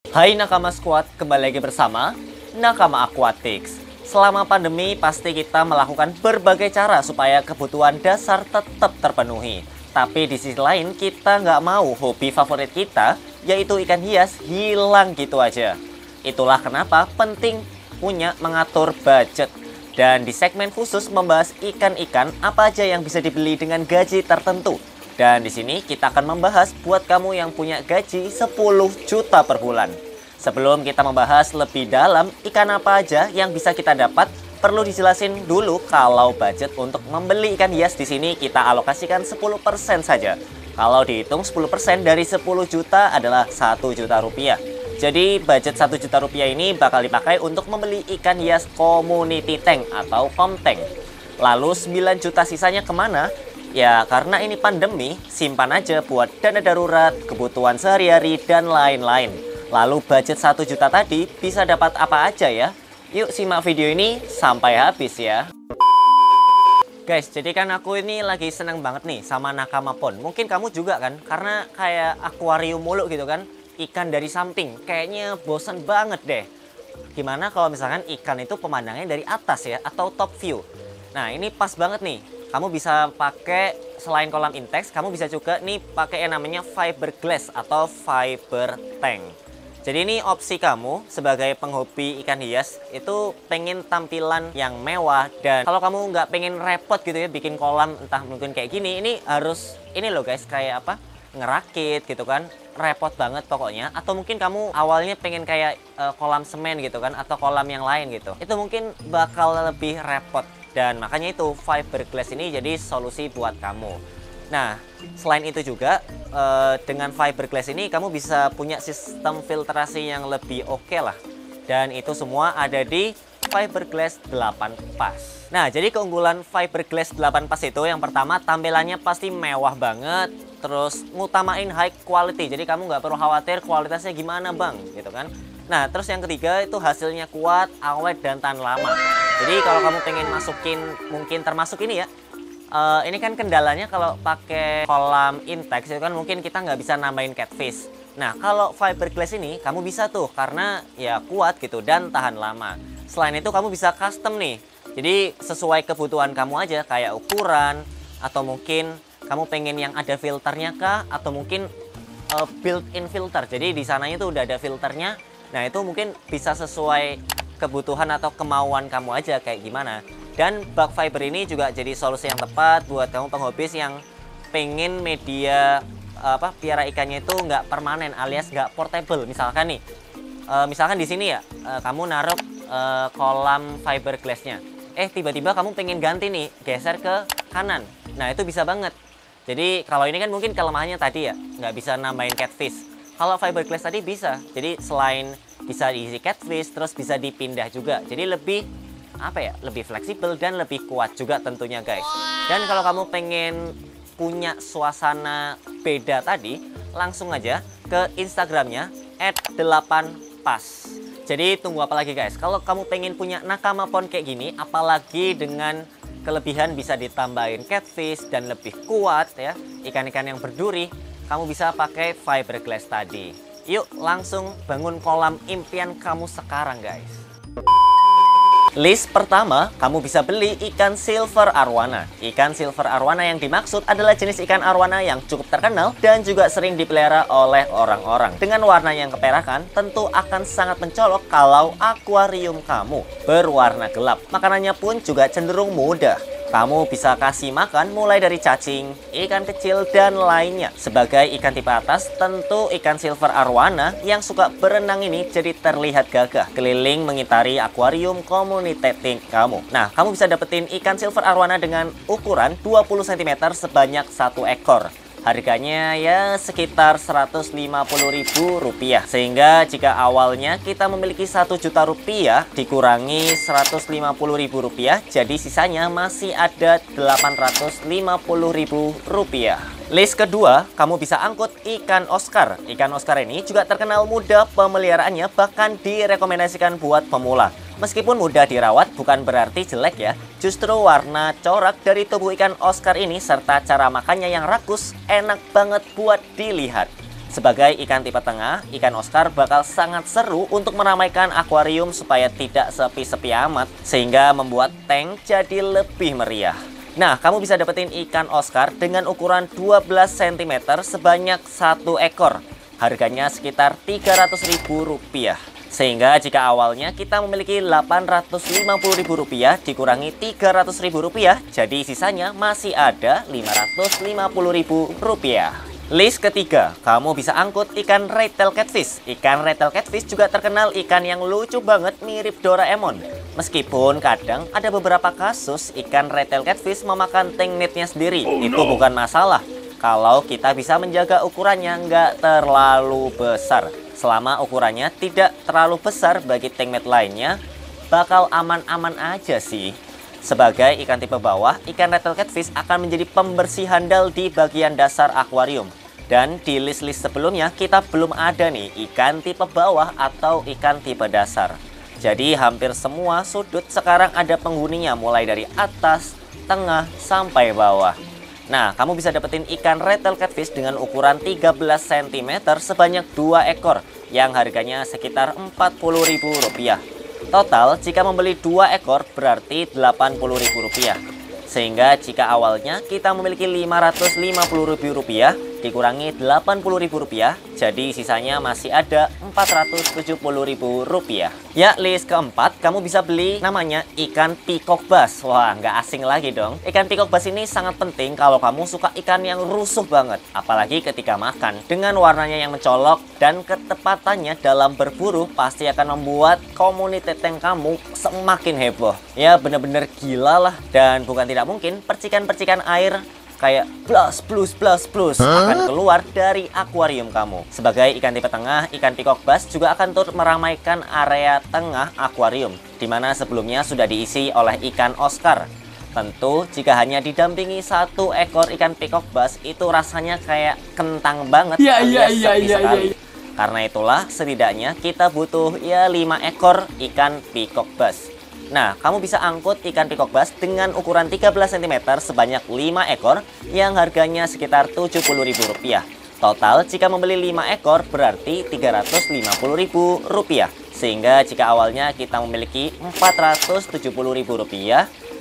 Hai Nakama Squad, kembali lagi bersama Nakama Aquatics. Selama pandemi pasti kita melakukan berbagai cara supaya kebutuhan dasar tetap terpenuhi. Tapi di sisi lain kita nggak mau hobi favorit kita, yaitu ikan hias, hilang gitu aja. Itulah kenapa penting punya mengatur budget. Dan di segmen khusus membahas ikan-ikan apa aja yang bisa dibeli dengan gaji tertentu. Dan di sini kita akan membahas buat kamu yang punya gaji 10 juta per bulan. Sebelum kita membahas lebih dalam ikan apa aja yang bisa kita dapat, perlu dijelasin dulu kalau budget untuk membeli ikan hias di sini kita alokasikan 10% saja. Kalau dihitung 10% dari 10 juta adalah 1 juta rupiah. Jadi budget 1 juta rupiah ini bakal dipakai untuk membeli ikan hias community tank atau comtank. Lalu 9 juta sisanya kemana? Ya karena ini pandemi, simpan aja buat dana darurat, kebutuhan sehari-hari, dan lain-lain. Lalu budget 1 juta tadi bisa dapat apa aja ya? Yuk simak video ini sampai habis ya. Guys, jadi kan aku ini lagi seneng banget nih sama Nakama Pond. Mungkin kamu juga kan? Karena kayak akuarium mulu gitu kan. Ikan dari samping, kayaknya bosan banget deh. Gimana kalau misalkan ikan itu pemandangannya dari atas ya, atau top view. Nah ini pas banget nih. Kamu bisa pakai selain kolam Intex, kamu bisa juga nih pakai yang namanya fiberglass atau fiber tank. Jadi ini opsi kamu sebagai penghobi ikan hias itu pengen tampilan yang mewah, dan kalau kamu nggak pengen repot gitu ya bikin kolam entah mungkin kayak gini, ini harus ini loh guys, kayak apa, ngerakit gitu kan, repot banget pokoknya. Atau mungkin kamu awalnya pengen kayak kolam semen gitu kan, atau kolam yang lain gitu, itu mungkin bakal lebih repot. Dan makanya itu fiberglass ini jadi solusi buat kamu. Nah selain itu juga dengan fiberglass ini kamu bisa punya sistem filtrasi yang lebih oke lah. Dan itu semua ada di fiberglass 8 pas. Nah jadi keunggulan fiberglass 8 pas itu yang pertama, tampilannya pasti mewah banget. Terus ngutamain high quality, jadi kamu nggak perlu khawatir kualitasnya gimana bang gitu kan. Nah terus yang ketiga itu hasilnya kuat, awet, dan tahan lama. Jadi kalau kamu pengen masukin, mungkin termasuk ini ya, ini kan kendalanya kalau pakai kolam Intex itu kan mungkin kita nggak bisa nambahin catfish. Nah kalau fiberglass ini kamu bisa tuh, karena ya kuat gitu dan tahan lama. Selain itu kamu bisa custom nih, jadi sesuai kebutuhan kamu aja, kayak ukuran, atau mungkin kamu pengen yang ada filternya kah, atau mungkin built-in filter. Jadi di sananya tuh udah ada filternya. Nah itu mungkin bisa sesuai kebutuhan atau kemauan kamu aja kayak gimana. Dan bug fiber ini juga jadi solusi yang tepat buat kamu penghobis yang pengen media piara ikannya itu nggak permanen alias nggak portable. Misalkan nih, misalkan di sini ya kamu naruh kolam fiberglassnya. Tiba-tiba kamu pengen ganti nih, geser ke kanan. Nah itu bisa banget. Jadi kalau ini kan mungkin kelemahannya tadi ya, nggak bisa nambahin catfish. Kalau fiberglass tadi bisa, jadi selain bisa diisi catfish, terus bisa dipindah juga. Jadi lebih apa ya, lebih fleksibel dan lebih kuat juga tentunya guys. Dan kalau kamu pengen punya suasana beda tadi, langsung aja ke Instagramnya @8pas. Jadi tunggu apa lagi guys? Kalau kamu pengen punya Nakama Pond kayak gini, apalagi dengan kelebihan bisa ditambahin catfish dan lebih kuat ya, ikan-ikan yang berduri, kamu bisa pakai fiberglass tadi. Yuk langsung bangun kolam impian kamu sekarang guys. List pertama, kamu bisa beli ikan silver arwana. Ikan silver arwana yang dimaksud adalah jenis ikan arwana yang cukup terkenal dan juga sering dipelihara oleh orang-orang. Dengan warna yang keperakan, tentu akan sangat mencolok kalau akuarium kamu berwarna gelap. Makanannya pun juga cenderung mudah. Kamu bisa kasih makan mulai dari cacing, ikan kecil, dan lainnya. Sebagai ikan tipe atas, tentu ikan silver arwana yang suka berenang ini jadi terlihat gagah keliling mengitari akuarium community tank kamu. Nah, kamu bisa dapetin ikan silver arwana dengan ukuran 20 cm sebanyak 1 ekor. Harganya ya sekitar Rp150.000. Sehingga jika awalnya kita memiliki 1 juta rupiah dikurangi Rp150.000, jadi sisanya masih ada Rp850.000. List kedua, kamu bisa angkut ikan Oscar. Ikan Oscar ini juga terkenal mudah pemeliharaannya, bahkan direkomendasikan buat pemula. Meskipun mudah dirawat bukan berarti jelek ya. Justru warna corak dari tubuh ikan Oscar ini serta cara makannya yang rakus enak banget buat dilihat. Sebagai ikan tipe tengah, ikan Oscar bakal sangat seru untuk meramaikan akuarium supaya tidak sepi-sepi amat, sehingga membuat tank jadi lebih meriah. Nah, kamu bisa dapetin ikan Oscar dengan ukuran 12 cm sebanyak 1 ekor. Harganya sekitar Rp300.000. Sehingga jika awalnya kita memiliki Rp850.000 dikurangi Rp300.000, jadi sisanya masih ada Rp550.000. List ketiga, kamu bisa angkut ikan red tail catfish. Ikan red tail catfish juga terkenal ikan yang lucu banget mirip Doraemon. Meskipun kadang ada beberapa kasus ikan red tail catfish memakan tank netnya sendiri. Itu bukan masalah kalau kita bisa menjaga ukurannya nggak terlalu besar. Selama ukurannya tidak terlalu besar bagi tank net lainnya, bakal aman-aman aja sih. Sebagai ikan tipe bawah, ikan red tail catfish akan menjadi pembersih handal di bagian dasar akuarium. Dan di list-list sebelumnya kita belum ada nih ikan tipe bawah atau ikan tipe dasar. Jadi hampir semua sudut sekarang ada penghuninya mulai dari atas, tengah, sampai bawah. Nah, kamu bisa dapetin ikan red tail catfish dengan ukuran 13 cm sebanyak 2 ekor yang harganya sekitar Rp40.000. Total jika membeli 2 ekor berarti Rp80.000. Sehingga jika awalnya kita memiliki Rp550.000 dikurangi Rp80.000, jadi sisanya masih ada Rp470.000. Ya, list keempat, kamu bisa beli namanya ikan peacock bass. Wah, nggak asing lagi dong. Ikan peacock bass ini sangat penting kalau kamu suka ikan yang rusuh banget, apalagi ketika makan. Dengan warnanya yang mencolok dan ketepatannya dalam berburu pasti akan membuat komunitas tank kamu semakin heboh. Ya, bener-bener gila lah. Dan bukan tidak mungkin percikan-percikan air kayak plus akan keluar dari akuarium kamu. Sebagai ikan tipe tengah, ikan peacock bass juga akan turut meramaikan area tengah akuarium, dimana sebelumnya sudah diisi oleh ikan Oscar. Tentu jika hanya didampingi 1 ekor ikan peacock bass itu rasanya kayak kentang banget. Iya. Karena itulah setidaknya kita butuh ya 5 ekor ikan peacock bass. Nah, kamu bisa angkut ikan peacock bass dengan ukuran 13 cm sebanyak 5 ekor yang harganya sekitar Rp70.000. Total jika membeli 5 ekor berarti Rp350.000. Sehingga jika awalnya kita memiliki Rp470.000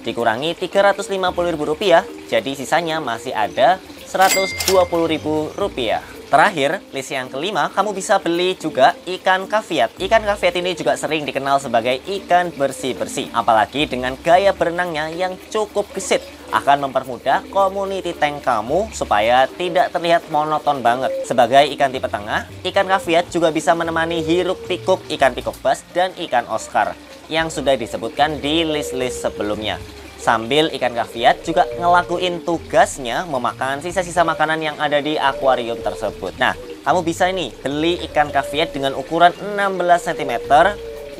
dikurangi Rp350.000, jadi sisanya masih ada Rp120.000. Terakhir, list yang kelima, kamu bisa beli juga ikan kaviat. Ikan kaviat ini juga sering dikenal sebagai ikan bersih-bersih. Apalagi dengan gaya berenangnya yang cukup gesit, akan mempermudah community tank kamu supaya tidak terlihat monoton banget. Sebagai ikan tipe tengah, ikan kaviat juga bisa menemani hiruk pikuk ikan peacock bass dan ikan Oscar yang sudah disebutkan di list-list sebelumnya. Sambil ikan kaviat juga ngelakuin tugasnya memakan sisa-sisa makanan yang ada di akuarium tersebut. Nah, kamu bisa nih beli ikan kaviat dengan ukuran 16 cm,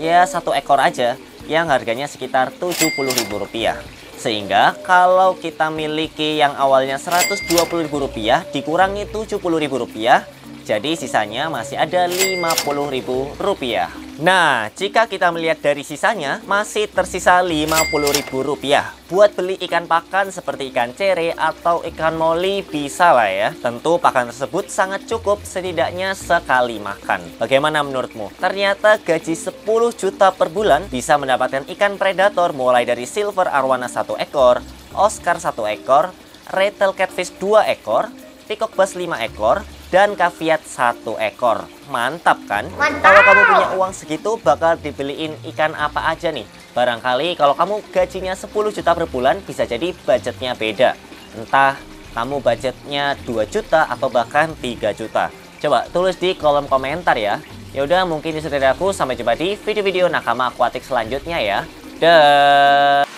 ya 1 ekor aja, yang harganya sekitar Rp70.000. Sehingga kalau kita miliki yang awalnya Rp120.000 dikurangi Rp70.000, jadi sisanya masih ada Rp50.000. Nah, jika kita melihat dari sisanya, masih tersisa Rp50.000. Buat beli ikan pakan seperti ikan cere atau ikan moli bisa lah ya. Tentu pakan tersebut sangat cukup setidaknya sekali makan. Bagaimana menurutmu? Ternyata gaji 10 juta per bulan bisa mendapatkan ikan predator mulai dari silver arowana 1 ekor, Oscar 1 ekor, red tail catfish 2 ekor, peacock bass 5 ekor, dan kaviat 1 ekor. Mantap kan? Mantap. Kalau kamu punya uang segitu bakal dibeliin ikan apa aja nih? Barangkali kalau kamu gajinya 10 juta per bulan bisa jadi budgetnya beda. Entah kamu budgetnya 2 juta atau bahkan 3 juta. Coba tulis di kolom komentar ya. Yaudah, mungkin itu dari aku. Sampai jumpa di video-video nakama akuatik selanjutnya ya. Dah.